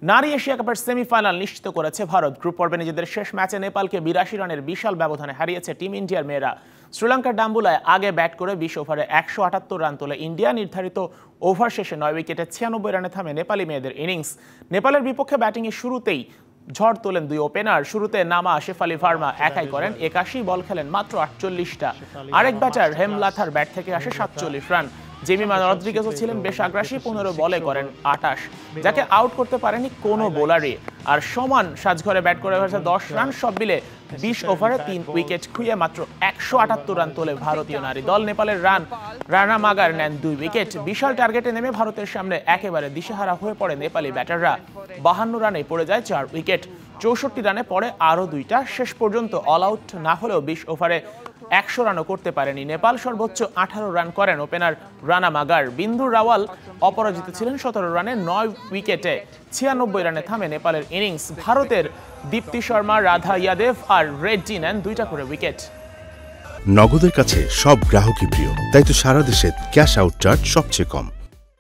নারী এশিয়া কাপের সেমিফাইনাল নিশ্চিত করেছে ভারত। গ্রুপ পর্বে নিজেদের শেষ ম্যাচে নেপালকে ৮২ রানের বিশাল ব্যবধানে হারিয়েছে টিম ইন্ডিয়ার মেয়েরা। শ্রীলঙ্কার ডাম্বুলায় আগে ব্যাট করে ২০ ওভারে ১৭৮ রান তোলে ইন্ডিয়া। নির্ধারিত ওভার শেষে ৯ উইকেটে ৯৬ রানে থামে নেপালি মেয়েদের ইনিংস। নেপালের বিপক্ষে ব্যাটিংয়ের শুরুতেই ঝড় তোলেন দুই ওপেনার। শুরুতে নামা শেফালি ভার্মা একাই করেন ৮১, বল খেলেন মাত্র ৪৮টা। আরেক ব্যাটার হেমলাথার ব্যাট থেকে আসে ৪৭ রান। জেমিমা রদ্রিগেজও ছিলেন বেশ আগ্রাসী, ১৫ বলে করেন ২৮, যাকে আউট করতে পারেনি কোনো বোলারই। আর সমান সাজঘরে ব্যাট করে হয়েছে ১০ রান। সব মিলে ২০ ওভারে ৩ উইকেট খুইয়ে মাত্র ১৭৮ রান তোলে ভারতীয় নারী দল। নেপালের রানা মাগার নেন ২ উইকেট। বিশাল টার্গেটে নেমে ভারতের সামনে একেবারে দিশেহারা হয়ে পড়ে নেপালি ব্যাটাররা। ৫২ রানে পড়ে যায় ৪ উইকেট, ৬৪ রানে পড়ে আরও ২টা। শেষ পর্যন্ত অল আউট না হলেও ২০ ওভারে ১০০ রানও করতে পারেনি নেপাল। সর্বোচ্চ ১৮ রান করেন ওপেনার রানা মাগার। বিন্দু রাওয়াল অপরাজিত ছিলেন ১৭ রানে ৯ উইকেটে ৯৬ রানে থামে নেপালের ইনিংস। ভারতের দীপ্তি শর্মা, রাধা ইয়াদেভ আর রেড্ডি নেন ২টা করে উইকেট। নগদের কাছে সব গ্রাহকই প্রিয়, তাই তো সারা দেশে ক্যাশ আউট চার্জ সবচেয়ে কম।